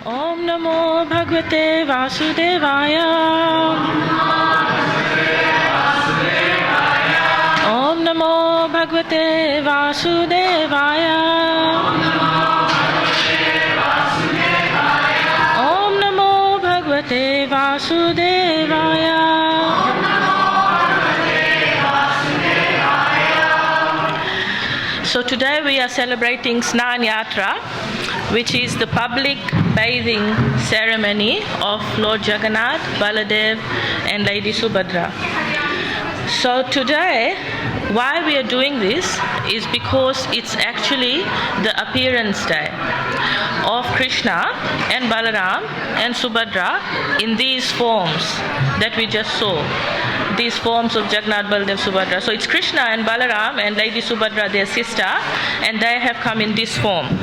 Om Namo Bhagavate Vasudevaya. Om Namo Bhagavate Vasudevaya. Om Namo Bhagavate Vasudevaya. So today we are celebrating Snana Yatra, which is the public bathing ceremony of Lord Jagannath, Baladev and Lady Subhadra. So today, why we are doing this is because it's actually the appearance day of Krishna and Balaram and Subhadra in these forms that we just saw. These forms of Jagannath, Baladev, Subhadra. So it's Krishna and Balaram and Lady Subhadra, their sister, and they have come in this form.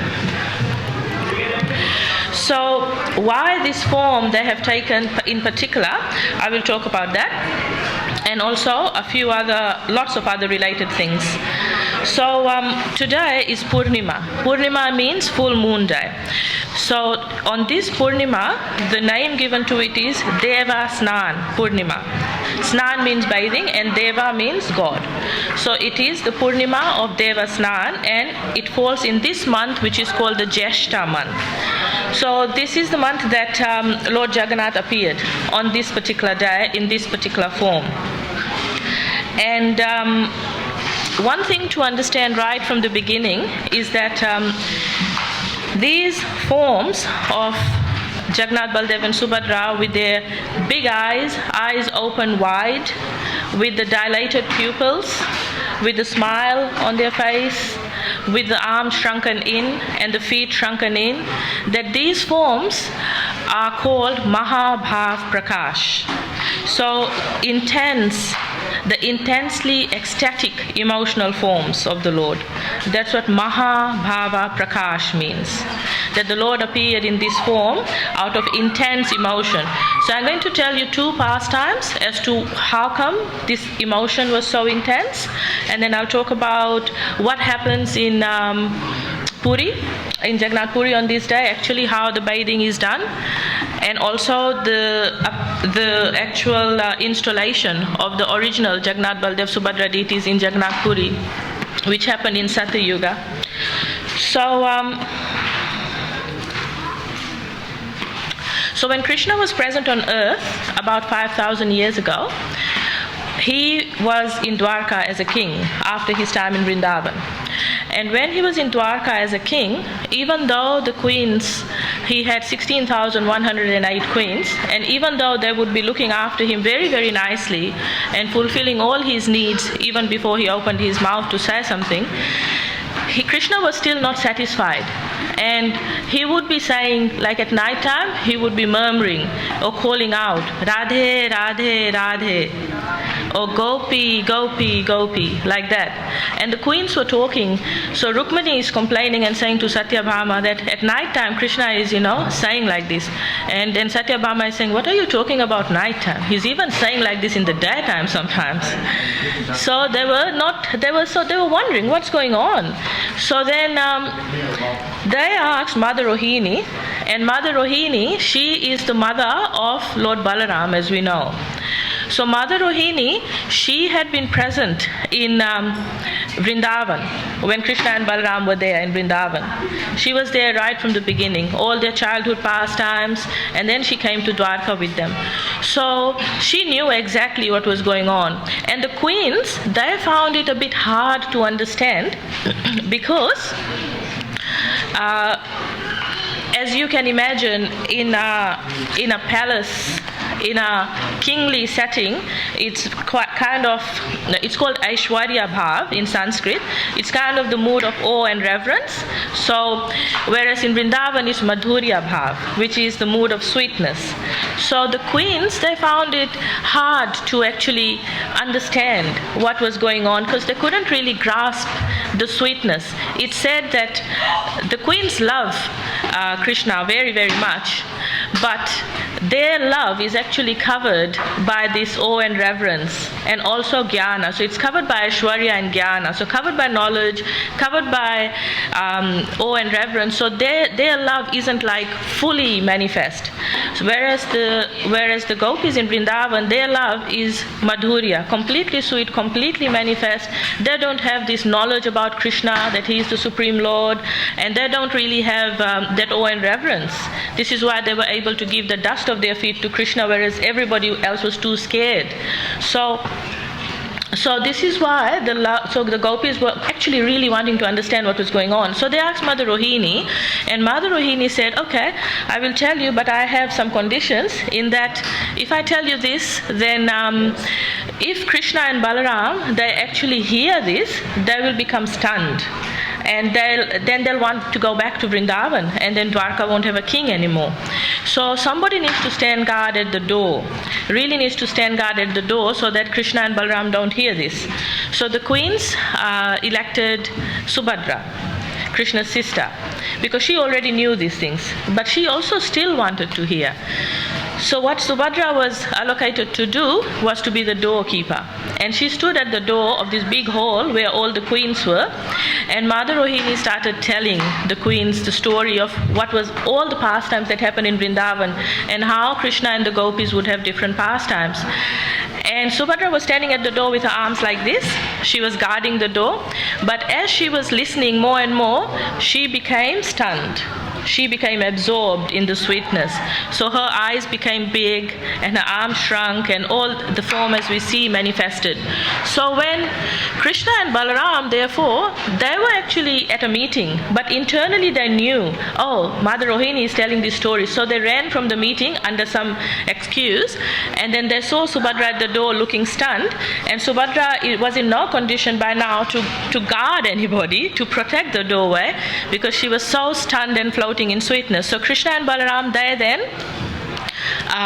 So why this form they have taken in particular, I will talk about that, and also lots of other related things. So today is Purnima. Purnima means full moon day. So on this Purnima, the name given to it is Deva Snan Purnima. Snan means bathing and Deva means God. So it is the Purnima of Deva Snan, and it falls in this month which is called the Jeshta month. So this is the month that Lord Jagannath appeared on this particular day in this particular form. And one thing to understand right from the beginning is that these forms of Jagannath, Baladev and Subhadra with their big eyes open wide, with the dilated pupils, with the smile on their face, with the arms shrunken in and the feet shrunken in, that these forms are called Mahabhav Prakash. So the intensely ecstatic emotional forms of the Lord. That's what Mahabhava Prakash means. That the Lord appeared in this form out of intense emotion. So I'm going to tell you two pastimes as to how come this emotion was so intense, and then I'll talk about what happens in Puri, in Jagannath Puri on this day, actually how the bathing is done, and also the actual installation of the original Jagannath, Baladev, Subhadra deities in Jagannath Puri, which happened in Satya Yuga. So when Krishna was present on earth about 5,000 years ago, he was in Dwarka as a king after his time in Vrindavan. And when he was in Dwarka as a king, even though the queens, he had 16,108 queens, and even though they would be looking after him very, very nicely and fulfilling all his needs even before he opened his mouth to say something, Krishna was still not satisfied. And he would be saying, like at night time, he would be murmuring or calling out, Radhe, Radhe, Radhe, or Gopi, Gopi, Gopi, like that. And the queens were talking. So Rukmini is complaining and saying to Satyabhama that at night time Krishna is, saying like this. And then Satyabhama is saying, what are you talking about night time? He's even saying like this in the daytime sometimes. So they were wondering what's going on. So then they asked Mother Rohini, and Mother Rohini, she is the mother of Lord Balaram, as we know. So Mother Rohini, she had been present in Vrindavan when Krishna and Balaram were there in Vrindavan. She was there right from the beginning, all their childhood pastimes, and then she came to Dwarka with them. So she knew exactly what was going on. And the queens, they found it a bit hard to understand because as you can imagine, in a palace, in a kingly setting, it's called Aishwarya Bhav in Sanskrit. It's kind of the mood of awe and reverence. So, whereas in Vrindavan it's Madhurya Bhav, which is the mood of sweetness. So the queens, they found it hard to actually understand what was going on because they couldn't really grasp the sweetness. It's said that the queens love Krishna very, very much, but their love is actually covered by this awe and reverence, and also jnana. So it's covered by Aishwarya and jnana. So covered by knowledge, covered by awe and reverence. So their love isn't like fully manifest. So whereas the gopis in Vrindavan, their love is madhurya, completely sweet, completely manifest. They don't have this knowledge about Krishna, that he is the Supreme Lord, and they don't really have that awe and reverence. This is why they were able to give the dust of their feet to Krishna, whereas everybody else was too scared. So this is why the gopis were actually really wanting to understand what was going on. So they asked Mother Rohini, and Mother Rohini said, okay, I will tell you, but I have some conditions, in that if I tell you this, then if Krishna and Balaram, they actually hear this, they will become stunned. And then they'll want to go back to Vrindavan, and then Dwarka won't have a king anymore. So somebody needs to stand guard at the door, really needs to stand guard at the door, so that Krishna and Balaram don't hear this. So the queens elected Subhadra, Krishna's sister, because she already knew these things, but she also still wanted to hear. So what Subhadra was allocated to do was to be the doorkeeper. And she stood at the door of this big hall where all the queens were. And Mother Rohini started telling the queens the story of what was all the pastimes that happened in Vrindavan, and how Krishna and the gopis would have different pastimes. And Subhadra was standing at the door with her arms like this. She was guarding the door. But as she was listening more and more, she became stunned. She became absorbed in the sweetness. So her eyes became big, and her arms shrunk, and all the form as we see manifested. So when Krishna and Balaram, therefore, they were actually at a meeting, but internally they knew, oh, Mother Rohini is telling this story. So they ran from the meeting under some excuse, and then they saw Subhadra at the door looking stunned, and Subhadra was in no condition by now to guard anybody, to protect the doorway, because she was so stunned and floating in sweetness. So Krishna and Balaram, they then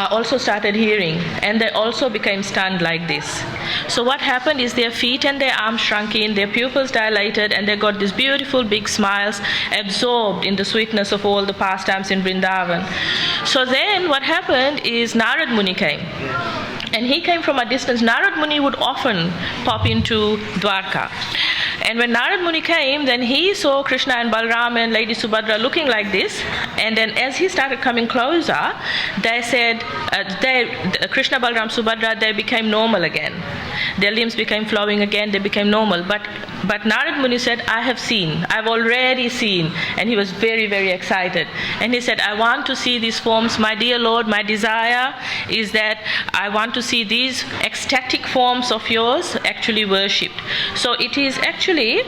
also started hearing, and they also became stunned like this. So what happened is their feet and their arms shrunk in, their pupils dilated, and they got these beautiful big smiles, absorbed in the sweetness of all the pastimes in Vrindavan. So then what happened is Narad Muni came. And he came from a distance. Narad Muni would often pop into Dwarka. And when Narad Muni came, then he saw Krishna and Balaram and Lady Subhadra looking like this. And then as he started coming closer, they said, Krishna, Balaram, Subhadra, they became normal again. Their limbs became flowing again, they became normal. But Narad Muni said, I've already seen. And he was very, very excited. And he said, I want to see these forms. My dear Lord, my desire is that I want to see these ecstatic forms of yours actually worshipped. So it is actually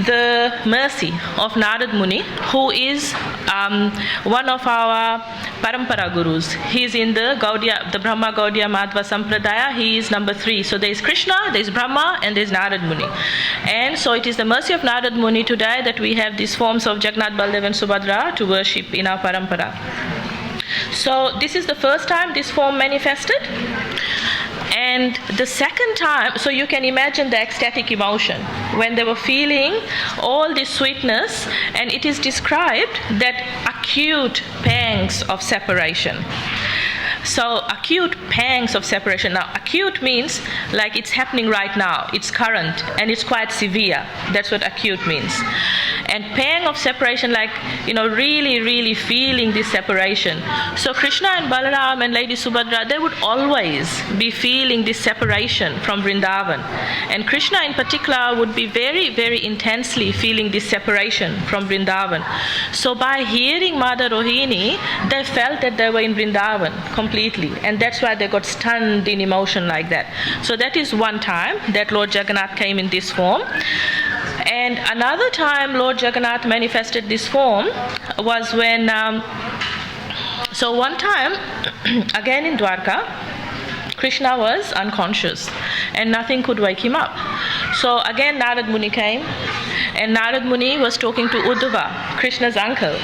the mercy of Narad Muni, who is one of our Parampara Gurus. He is in the Brahma Gaudiya Madhva Sampradaya. He is number 3. So there is Krishna, there is Brahma, and there is Narad Muni. And so it is the mercy of Narad Muni today that we have these forms of Jagannath, Baldev and Subhadra to worship in our Parampara. So this is the first time this form manifested. And the second time, so you can imagine the ecstatic emotion when they were feeling all this sweetness, and it is described that acute pangs of separation. So acute pangs of separation. Now acute means like it's happening right now, it's current, and it's quite severe. That's what acute means. And pang of separation, like, really, really feeling this separation. So Krishna and Balaram and Lady Subhadra, they would always be feeling this separation from Vrindavan. And Krishna in particular would be very, very intensely feeling this separation from Vrindavan. So by hearing Mother Rohini, they felt that they were in Vrindavan completely. And that's why they got stunned in emotion like that. So that is one time that Lord Jagannath came in this form. And another time Lord Jagannath manifested this form was when, so one time, again in Dwarka, Krishna was unconscious and nothing could wake him up. So again Narad Muni came, and Narad Muni was talking to Uddhava, Krishna's uncle,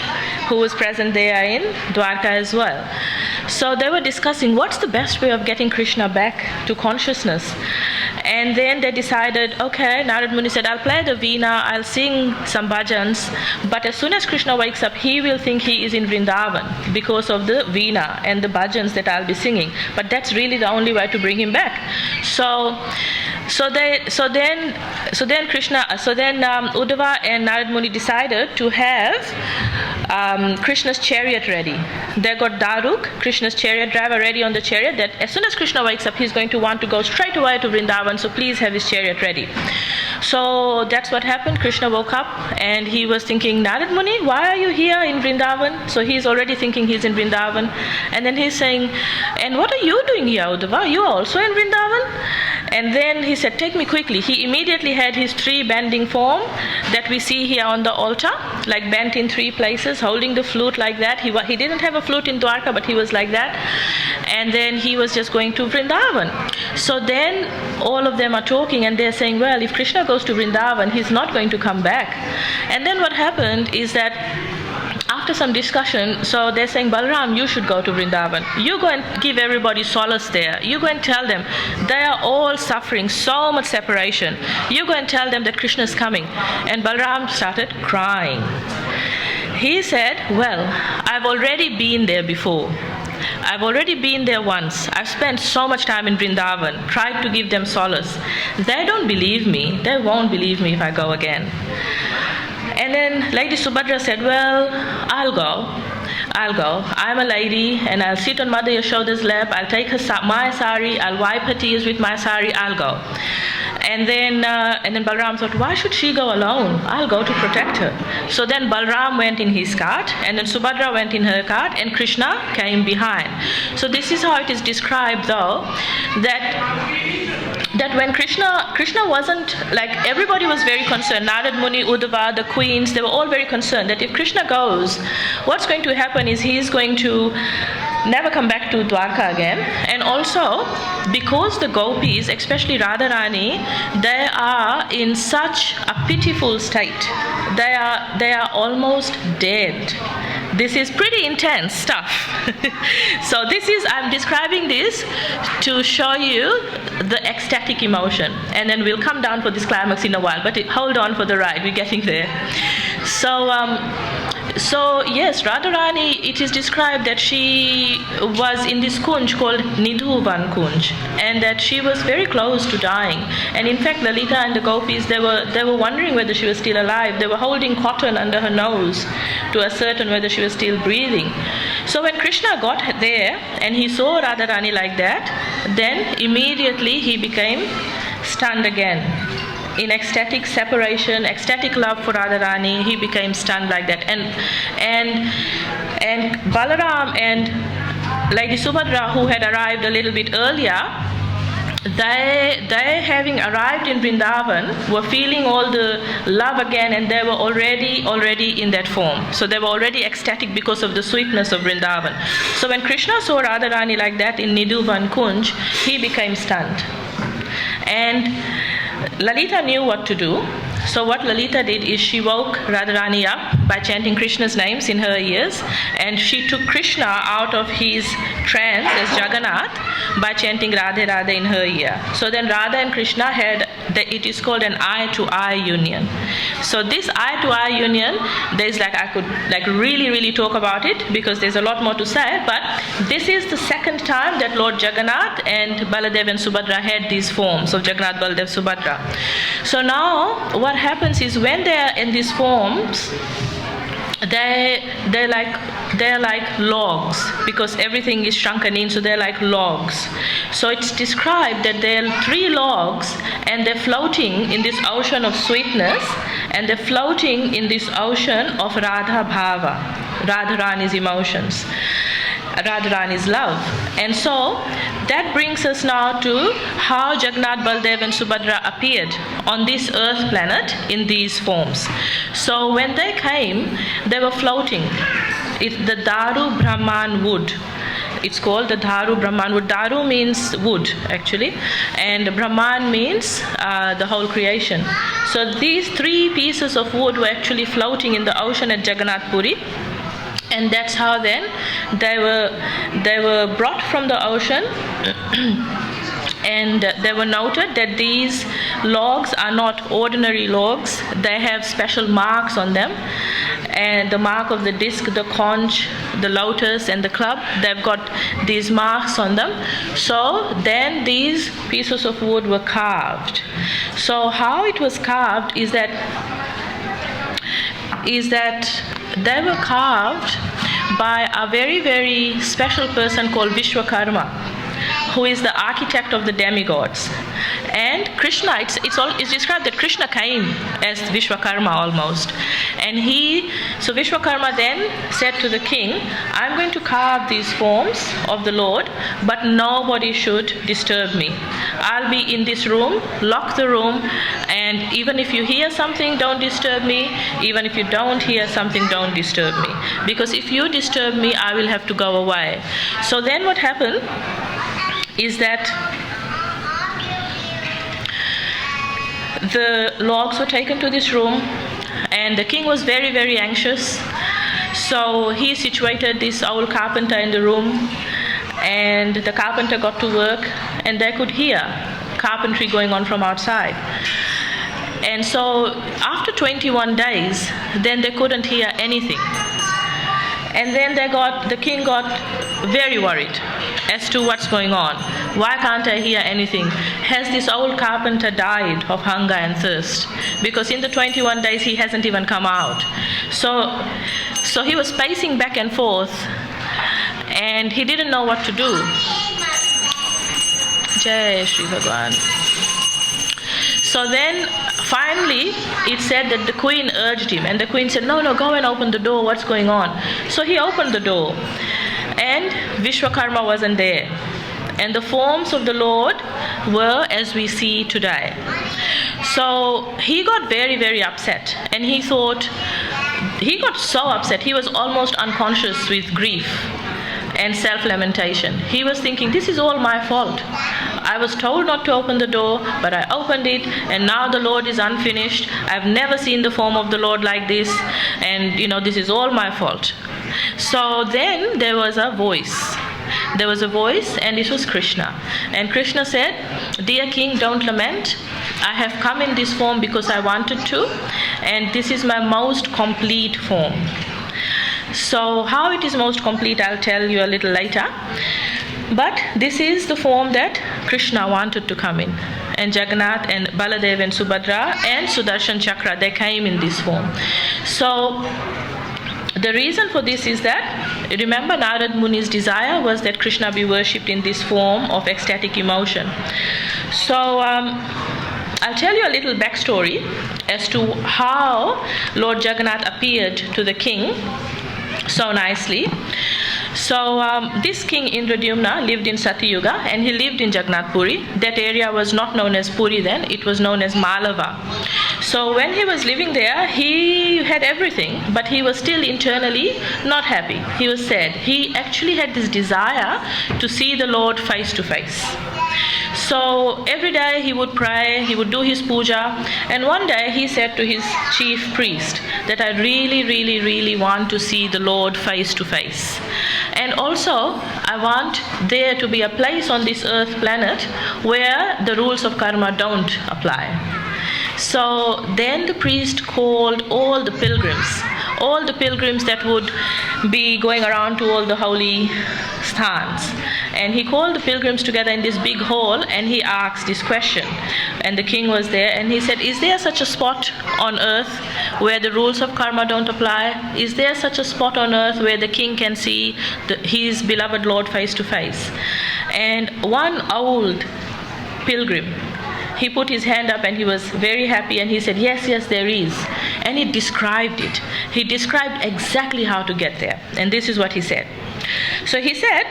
who was present there in Dwarka as well. So they were discussing what's the best way of getting Krishna back to consciousness. And then they decided, okay, Narad Muni said, I'll play the veena, I'll sing some bhajans, but as soon as Krishna wakes up, he will think he is in Vrindavan because of the veena and the bhajans that I'll be singing. But that's really the only way to bring him back. So then Uddhava and Narad Muni decided to have Krishna's chariot ready. They got Daruk, Krishna's chariot driver, ready on the chariot, that as soon as Krishna wakes up, he's going to want to go straight away to Vrindavan, so please have his chariot ready. So that's what happened. Krishna woke up and he was thinking, Narad Muni, why are you here in Vrindavan? So he's already thinking he's in Vrindavan. And then he's saying, and what are you doing here, Uddhava? You are also in Vrindavan? And then he said, take me quickly. He immediately had his tree bending form that we see here on the altar, like bent in three places, holding the flute like that. He didn't have a flute in Dwarka, but he was like that. And then he was just going to Vrindavan. So then all of them are talking and they're saying, well, if Krishna goes to Vrindavan, he's not going to come back. And then what happened is that after some discussion, so they're saying, Balaram, you should go to Vrindavan. You go and give everybody solace there. You go and tell them they are all suffering so much separation. You go and tell them that Krishna is coming. And Balaram started crying. He said, well, I've already been there before. I've already been there once. I've spent so much time in Vrindavan, tried to give them solace. They don't believe me. They won't believe me if I go again. And then Lady Subhadra said, well, I'll go. I'm a lady and I'll sit on Mother Yashoda's lap. I'll take my sari, I'll wipe her tears with my sari, I'll go. And then Balram thought, why should she go alone? I'll go to protect her. So then Balram went in his cart, and then Subhadra went in her cart, and Krishna came behind. So this is how it is described, though, that when Krishna wasn't, like, everybody was very concerned. Narad Muni, Uddhava, the queens, they were all very concerned that if Krishna goes, what's going to happen is he's going to never come back to Dwarka again. And also, because the gopis, especially Radharani, they are in such a pitiful state. They are almost dead. This is pretty intense stuff. So I'm describing this to show you the ecstatic emotion. And then we'll come down for this climax in a while, but hold on for the ride, we're getting there. So yes, Radharani, it is described that she was in this kunj called Nidhuvan Kunj, and that she was very close to dying. And in fact, Lalita and the gopis, they were wondering whether she was still alive. They were holding cotton under her nose to ascertain whether she was still breathing. So when Krishna got there and he saw Radharani like that, then immediately he became stunned again. In ecstatic separation, ecstatic love for Radharani, he became stunned like that. And Balaram and Lady Subhadra, who had arrived a little bit earlier, they having arrived in Vrindavan, were feeling all the love again, and they were already in that form. So they were already ecstatic because of the sweetness of Vrindavan. So when Krishna saw Radharani like that in Nidhuvan Kunj, he became stunned. And Lalita knew what to do. So what Lalita did is she woke Radharani up by chanting Krishna's names in her ears, and she took Krishna out of his trance as Jagannath by chanting Radhe Radhe in her ear. So then Radha and Krishna had, it is called an eye-to-eye union. So this eye-to-eye union, I could really talk about it because there's a lot more to say, but this is the second time that Lord Jagannath and Baladev and Subhadra had these forms of Jagannath, Baladev, Subhadra. So now what happens is when they are in these forms, they're like logs, because everything is shrunken in, so they're like logs. So it's described that they're three logs and they're floating in this ocean of sweetness, and they're floating in this ocean of Radha Bhava, Radharani's emotions, Radharani's love. And so that brings us now to how Jagannath, Baldev and Subhadra appeared on this earth planet in these forms. So when they came, they were floating. It's the Daru Brahman wood. It's called the Daru Brahman wood. Daru means wood, actually, and Brahman means the whole creation. So these three pieces of wood were actually floating in the ocean at Jagannath Puri. And that's how then they were brought from the ocean. And they were noted that these logs are not ordinary logs. They have special marks on them, and the mark of the disc, the conch, the lotus, and the club, they've got these marks on them. So then these pieces of wood were carved. So how it was carved is that they were carved by a very, very special person called Vishwakarma, who is the architect of the demigods. And Krishna, it's described that Krishna came as Vishwakarma almost. And so Vishwakarma then said to the king, I'm going to carve these forms of the Lord, but nobody should disturb me. I'll be in this room, lock the room, and even if you hear something, don't disturb me. Even if you don't hear something, don't disturb me. Because if you disturb me, I will have to go away. So then what happened is that the logs were taken to this room, and the king was very, very anxious. So he situated this old carpenter in the room, and the carpenter got to work, and they could hear carpentry going on from outside. And so after 21 days, then they couldn't hear anything. And then the king got very worried as to what's going on. Why can't I hear anything? Has this old carpenter died of hunger and thirst? Because in the 21 days he hasn't even come out. So he was pacing back and forth, and he didn't know what to do. Jai Shri Bhagwan. So then finally it said that the queen urged him, and the queen said, no, go and open the door, what's going on? So he opened the door, and Vishwakarma wasn't there. And the forms of the Lord were as we see today. So he got very, very upset, and he got so upset, he was almost unconscious with grief and self-lamentation. He was thinking, this is all my fault. I was told not to open the door, but I opened it, and now the Lord is unfinished. I've never seen the form of the Lord like this, and this is all my fault. So then there was a voice. And it was Krishna. And Krishna said, dear king, don't lament. I have come in this form because I wanted to, and this is my most complete form. So how it is most complete, I'll tell you a little later. But this is the form that Krishna wanted to come in. And Jagannath and Baladev and Subhadra and Sudarshan Chakra, they came in this form. So the reason for this is that, remember, Narad Muni's desire was that Krishna be worshipped in this form of ecstatic emotion. So I'll tell you a little backstory as to how Lord Jagannath appeared to the king so nicely. So this king Indradyumna lived in Satyuga, and he lived in Jagannath Puri. That area was not known as Puri then, it was known as Malava. So when he was living there, he had everything, but he was still internally not happy. He was sad. He actually had this desire to see the Lord face to face. So every day he would pray, he would do his puja, and one day he said to his chief priest that I really, really, really want to see the Lord face to face. And also, I want there to be a place on this earth planet where the rules of karma don't apply. So then the priest called all the pilgrims that would be going around to all the holy sthans. And he called the pilgrims together in this big hall, and he asked this question. And the king was there, and he said, is there such a spot on earth where the rules of karma don't apply? Is there such a spot on earth where the king can see his beloved Lord face to face? And one old pilgrim, he put his hand up and he was very happy, and he said, yes, there is. And he described it. He described exactly how to get there. And this is what he said. So he said,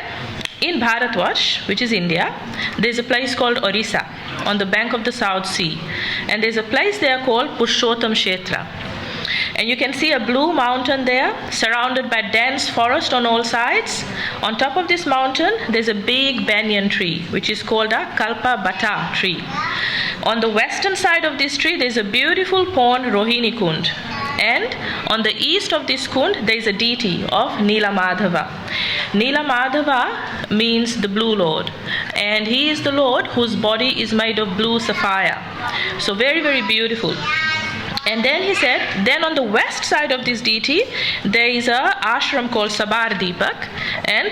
in Bharatvarsh, which is India, there's a place called Orissa on the bank of the South Sea. And there's a place there called Purushottam Kshetra. And you can see a blue mountain there, surrounded by dense forest on all sides. On top of this mountain, there's a big banyan tree, which is called a Kalpa Bata tree. On the western side of this tree, there's a beautiful pond, Rohini Kund. And on the east of this kund, there is a deity of Nilamadhava. Nilamadhava means the blue lord, and he is the lord whose body is made of blue sapphire. So very, very beautiful. And then he said, then on the west side of this deity, there is a ashram called Sabar Deepak, and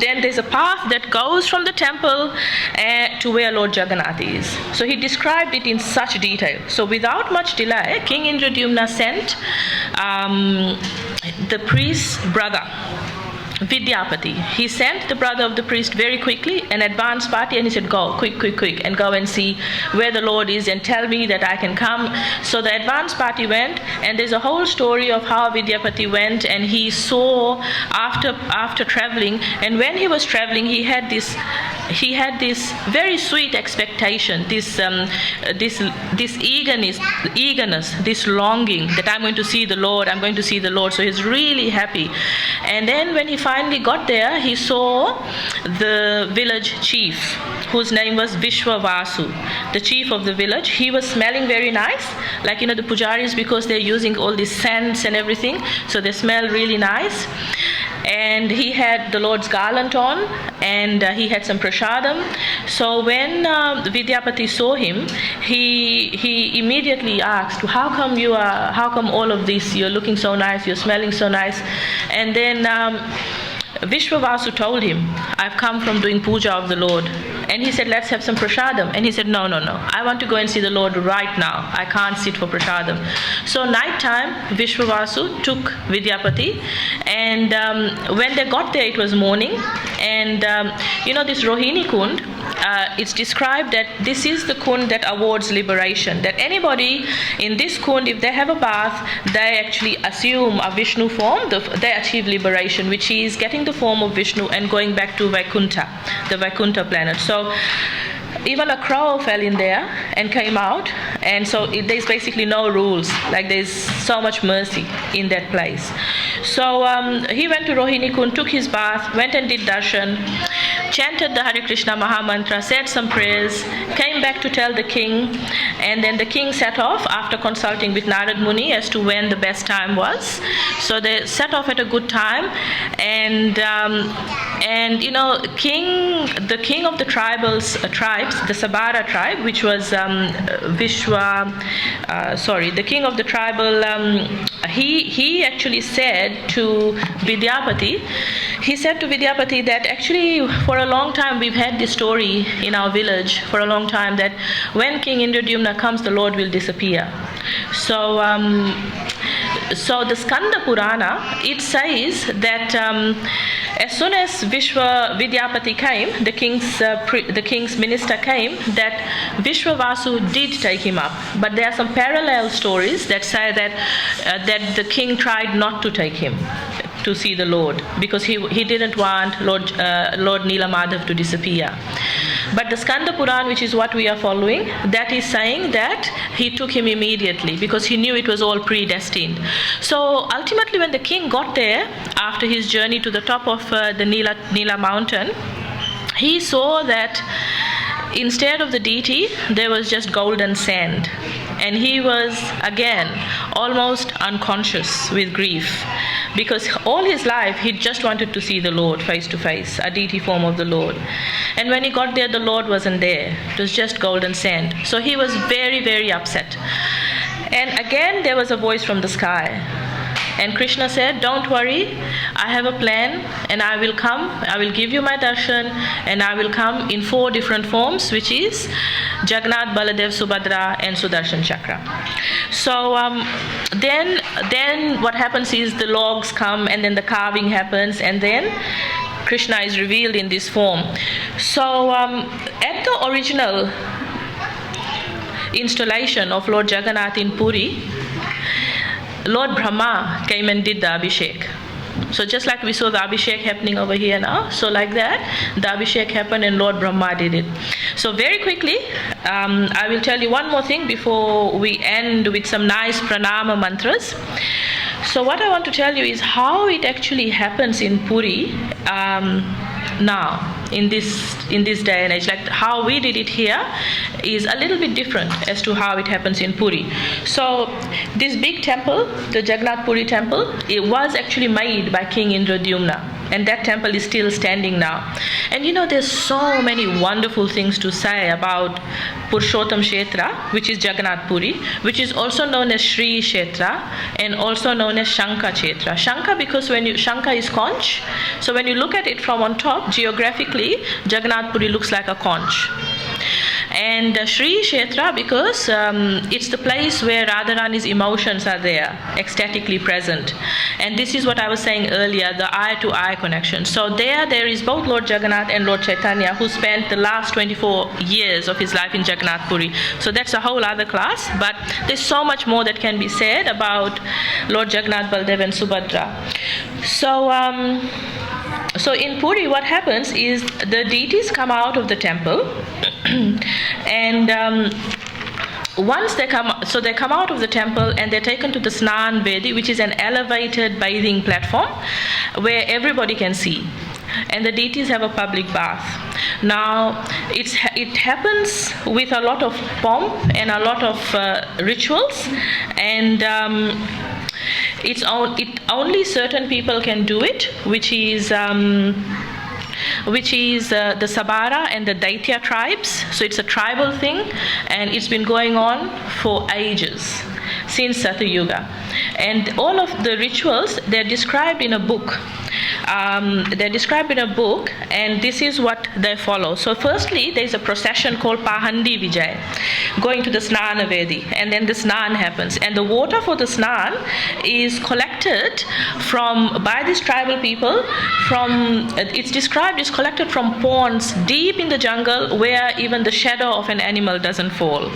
then there's a path that goes from the temple to where Lord Jagannath is. So he described it in such detail. So without much delay, King Indradyumna sent the priest's brother, Vidyapati. He sent the brother of the priest very quickly, an advance party, and he said, go, quick, and go and see where the Lord is and tell me that I can come. So the advance party went, and there's a whole story of how Vidyapati went, and he saw after traveling, and when he was traveling, he had this very sweet expectation, this eagerness, this longing that I'm going to see the Lord. So he's really happy. And then when he finally got there, he saw the village chief, whose name was Vishwavasu, the chief of the village. He was smelling very nice, like the pujaris, because they're using all these scents and everything, so they smell really nice. And he had the Lord's garland on, and he had some prasadam. So when Vidyapati saw him, he immediately asked, how come all of this, you're looking so nice, you're smelling so nice? And then Vishwavasu told him, I've come from doing puja of the Lord. And he said, let's have some prasadam. And he said, no, I want to go and see the Lord right now. I can't sit for prasadam. So night time, Vishwavasu took Vidyapati, and when they got there, it was morning. And this Rohini Kund, it's described that this is the kund that awards liberation. That anybody in this kund, if they have a bath, they actually assume a Vishnu form, they achieve liberation, which is getting the form of Vishnu and going back to Vaikuntha, the Vaikuntha planet. So even a crow fell in there and came out, and so there's basically no rules. Like there's so much mercy in that place. So he went to Rohini Kund, took his bath, went and did darshan, chanted the Hare Krishna Mahamantra, said some prayers, came back to tell the king, and then the king set off after consulting with Narad Muni as to when the best time was. So they set off at a good time, and the king of the tribes, the Sabara tribe, which was the king of the tribal, he actually said to Vidyapati, that actually for a long time we've had this story in our village for a long time, that when King Indradyumna comes, the Lord will disappear. So the Skanda Purana, it says that as soon as Vidyapati came, the king's minister came, that Vishwavasu did take him up. But there are some parallel stories that say that the king tried not to take him to see the Lord, because he didn't want Lord Nilamadhav to disappear. But the Skanda Puran, which is what we are following, that is saying that he took him immediately because he knew it was all predestined. So ultimately when the king got there, after his journey to the top of the Nila mountain, he saw that instead of the deity, there was just golden sand. And he was, again, almost unconscious with grief, because all his life he just wanted to see the Lord face to face, a deity form of the Lord. And when he got there, the Lord wasn't there. It was just golden sand. So he was very, very upset. And again, there was a voice from the sky. And Krishna said, don't worry, I have a plan, and I will come, I will give you my darshan, and I will come in 4 different forms, which is Jagannath, Baladev, Subhadra, and Sudarshan Chakra. So then what happens is the logs come, and then the carving happens, and then Krishna is revealed in this form. So at the original installation of Lord Jagannath in Puri, Lord Brahma came and did the Abhishek. So just like we saw the Abhishek happening over here now, so like that, the Abhishek happened and Lord Brahma did it. So very quickly, I will tell you one more thing before we end with some nice pranama mantras. So what I want to tell you is how it actually happens in Puri now, in this in this day and age. Like how we did it here is a little bit different as to how it happens in Puri. So this big temple, the Jagannath Puri temple, it was actually made by King Indradyumna. And that temple is still standing now. And there's so many wonderful things to say about Purushottam Kshetra, which is Jagannath Puri, which is also known as Shri Kshetra and also known as Shankha Kshetra. Shankha because Shankha is conch. So when you look at it from on top, geographically, Jagannath Puri looks like a conch. And Shri Kshetra because it's the place where Radharani's emotions are there, ecstatically present. And this is what I was saying earlier, the eye-to-eye connection. So there is both Lord Jagannath and Lord Chaitanya, who spent the last 24 years of his life in Jagannath Puri. So that's a whole other class, but there's so much more that can be said about Lord Jagannath, Baldev and Subhadra. So in Puri, what happens is the deities come out of the temple, and once they come out of the temple and they're taken to the Snan Vedi, which is an elevated bathing platform where everybody can see, and the deities have a public bath. Now it happens with a lot of pomp and a lot of rituals, and only certain people can do it, which is the Sabara and the Daitya tribes. So it's a tribal thing, and it's been going on for ages, since Satya Yuga. And all of the rituals, they're described in a book. And this is what they follow. So firstly, there's a procession called Pahandi Vijay, going to the Snana Vedi, and then the Snan happens. And the water for the Snan is collected by these tribal people it's described as collected from ponds deep in the jungle where even the shadow of an animal doesn't fall.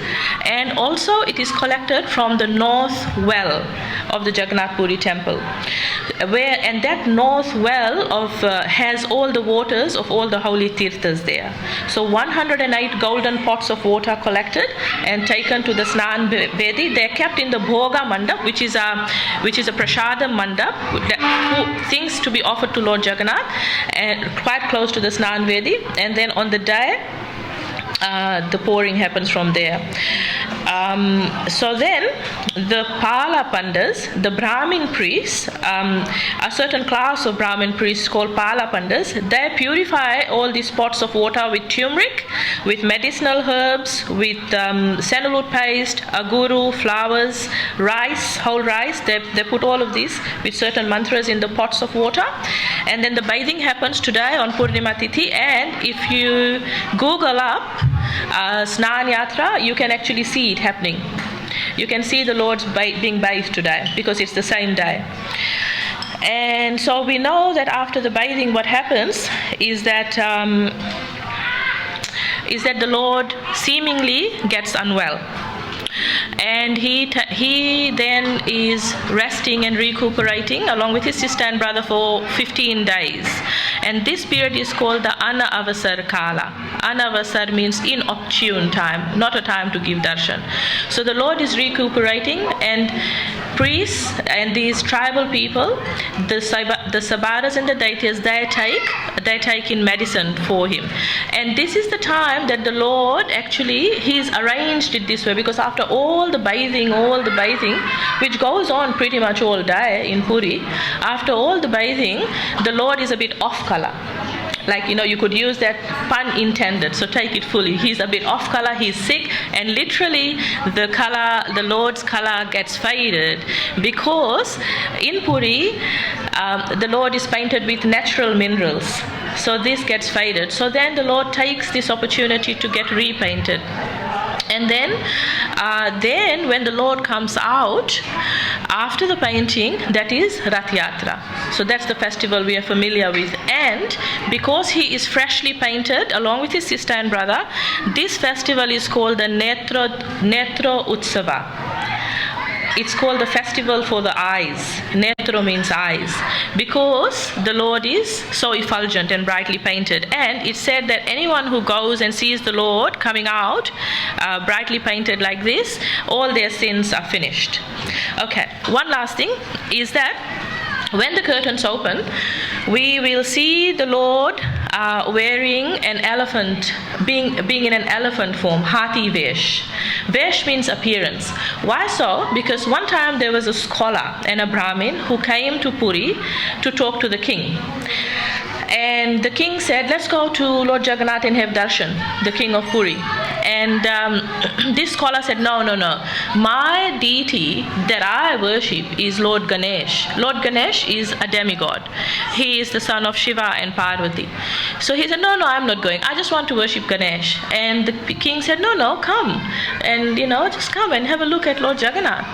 And also it is collected from the north well of the Jagannath Puri temple, and that north well has all the waters of all the holy tirthas there. So 108 golden pots of water collected and taken to the Snan Vedi. They're kept in the Bhoga Mandap, which is a Prashadam Mandap, things to be offered to Lord Jagannath, and quite close to the Snan Vedi. And then on the day, the pouring happens from there. So then the Pala Pandas, the Brahmin priests, a certain class of Brahmin priests called Pala Pandas, they purify all these pots of water with turmeric, with medicinal herbs, with sandalwood paste, aguru, flowers, rice, whole rice. They put all of these with certain mantras in the pots of water. And then the bathing happens today on Purnima Tithi. And if you Google up Snana Yatra, you can actually see it happening. You can see the Lord's being bathed today because it's the same day. And so we know that after the bathing, what happens is that the Lord seemingly gets unwell. And he then is resting and recuperating along with his sister and brother for 15 days. And this period is called the Anavasar Kala. Anavasar means inopportune time, not a time to give darshan. So the Lord is recuperating, and priests and these tribal people, the Sabaras and the Daityas, they take in medicine for him. And this is the time that the Lord he's arranged it this way, because after all the bathing, which goes on pretty much all day in Puri, after all the bathing, the Lord is a bit off color. Like, you could use that pun intended, so take it fully. He's a bit off color, he's sick, and literally the Lord's color gets faded, because in Puri, the Lord is painted with natural minerals. So this gets faded. So then the Lord takes this opportunity to get repainted. And then when the Lord comes out after the painting, that is Rath Yatra. So that's the festival we are familiar with. And because he is freshly painted along with his sister and brother, this festival is called the Netro Utsava. It's called the festival for the eyes. Netro means eyes, because the Lord is so effulgent and brightly painted. And it's said that anyone who goes and sees the Lord coming out brightly painted like this, all their sins are finished. Okay, one last thing is that when the curtains open, we will see the Lord wearing an elephant, being in an elephant form, Hati Vesh. Vesh means appearance. Why so? Because one time there was a scholar and a Brahmin who came to Puri to talk to the king. And the king said, let's go to Lord Jagannath and have darshan, the king of Puri. And this scholar said, no. My deity that I worship is Lord Ganesh. Lord Ganesh is a demigod. He is the son of Shiva and Parvati. So he said, no, I'm not going. I just want to worship Ganesh. And the king said, no, come. And, just come and have a look at Lord Jagannath.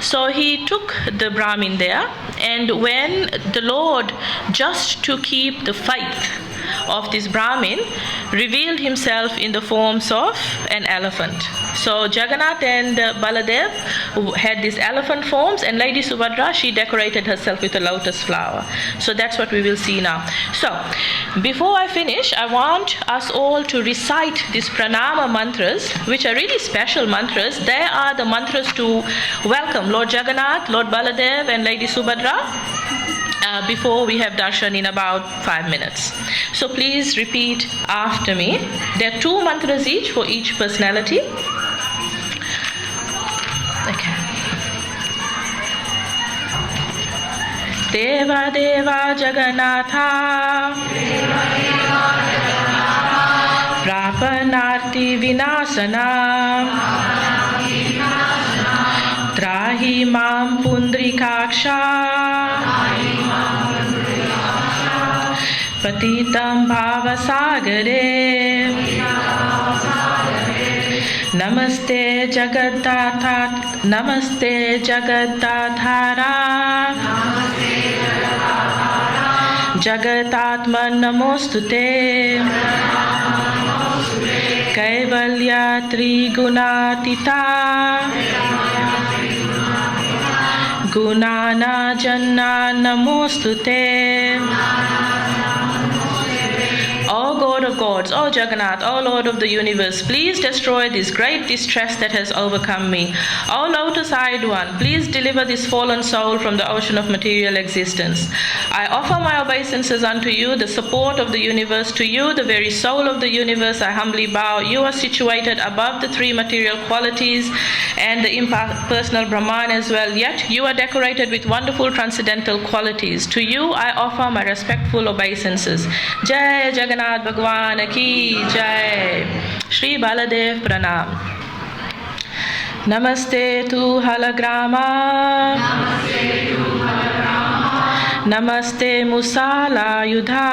So he took the Brahmin there. And when the Lord, just to keep the faith of this Brahmin, revealed himself in the forms of an elephant. So Jagannath and Baladev had these elephant forms, and Lady Subhadra, she decorated herself with a lotus flower. So that's what we will see now. So before I finish, I want us all to recite these pranama mantras, which are really special mantras. They are the mantras to welcome Lord Jagannath, Lord Baladev and Lady Subhadra before we have darshan in about 5 minutes. So please repeat after me. There are 2 mantras each for each personality. Okay. Deva Deva Jagannatha Prapanarti Vinasana Trahi Mam Pundrikaksha Patitam Bhavasagare Namaste Jagaddadhara Jagatatman Namostute Kaivalya Trigunatita Gunana Janna Namostute. O God of gods, O Jagannath, O Lord of the universe, please destroy this great distress that has overcome me. O lotus-eyed one, please deliver this fallen soul from the ocean of material existence. I offer my obeisances unto you, the support of the universe. To you, the very soul of the universe, I humbly bow. You are situated above the 3 material qualities and the impersonal Brahman as well, yet you are decorated with wonderful transcendental qualities. To you, I offer my respectful obeisances. Jai Jagannath Bhagwan ki Jai. Shri Baladev Pranam. Namaste tu Halagrama. Namaste Musala Yudha.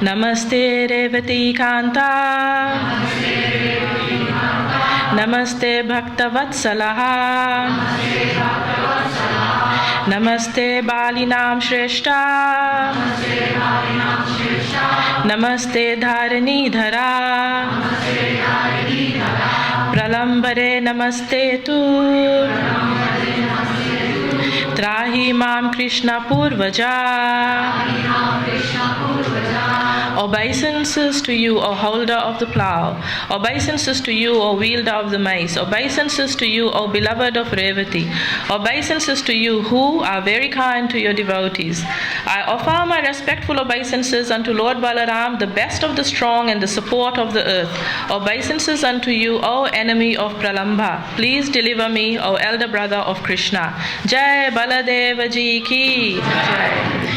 Namaste Revati Kanta. Namaste Bhaktavatsalaha. Namaste Balinam Shrestha. Namaste Dharani Dhara. Pralambare Namaste tu. Trahi Mam Krishna Purvaja. Obeisances to you, O holder of the plough. Obeisances to you, O wielder of the mace. Obeisances to you, O beloved of Revati. Obeisances to you who are very kind to your devotees. I offer my respectful obeisances unto Lord Balaram, the best of the strong and the support of the earth. Obeisances unto you, O enemy of Pralamba. Please deliver me, O elder brother of Krishna. Jai Baladeva Ji ki Jai.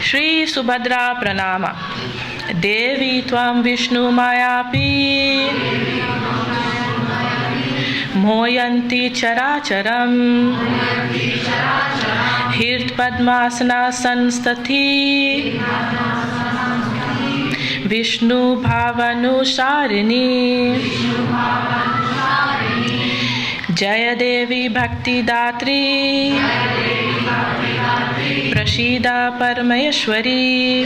Shri Subhadra Pranama. Devi Tvam Vishnu Mayapi Moyanti Characharam Hirt Padmasana Sanstati Vishnu Bhavanusarini Jaya Devi Bhakti Datri Prashida Paramayeshwari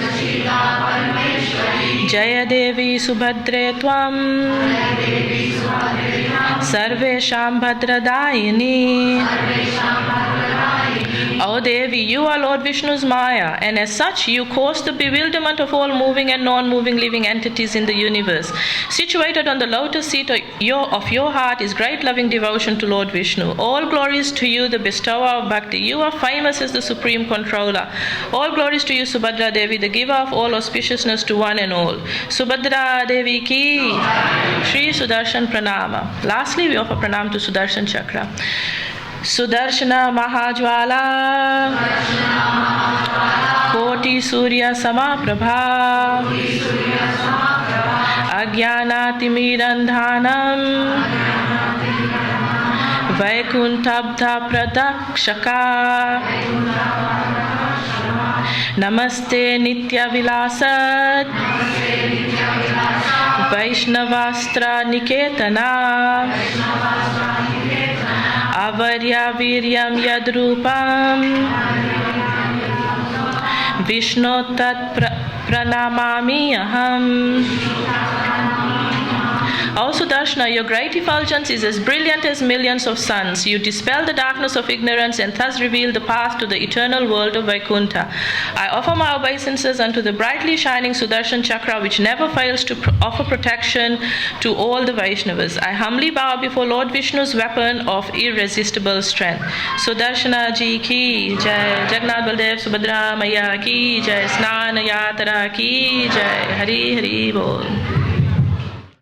Jaya Devi Subhadre Tvam Sarvesham Bhadradayini O Devi, you are Lord Vishnu's Maya, and as such you cause the bewilderment of all moving and non-moving living entities in the universe. Situated on the lotus seat of your heart is great loving devotion to Lord Vishnu. All glories to you, the bestower of bhakti. You are famous as the supreme controller. All glories to you, Subhadra Devi, the giver of all auspiciousness to one and all. Subhadra Devi ki Shri Sudarshan Pranama. Lastly, we offer pranam to Sudarshan Chakra. Sudarshana Mahajwala Koti Surya Samaprabha Ajnanatimirandhanam Vaikuntabdha Pradakshaka Namaste Nitya Vilasat Vaishnavastra Niketana Avarya Viryam Yadrupam Vishnu Tat Pranamami Aham. O Sudarshana, your great effulgence is as brilliant as millions of suns. You dispel the darkness of ignorance and thus reveal the path to the eternal world of Vaikuntha. I offer my obeisances unto the brightly shining Sudarshan Chakra, which never fails to offer protection to all the Vaishnavas. I humbly bow before Lord Vishnu's weapon of irresistible strength. Sudarshana ji ki jai, Jagannath Baldev Subhadra Maya ki jai, Snana Yatra ki jai, Hari Hari Bol.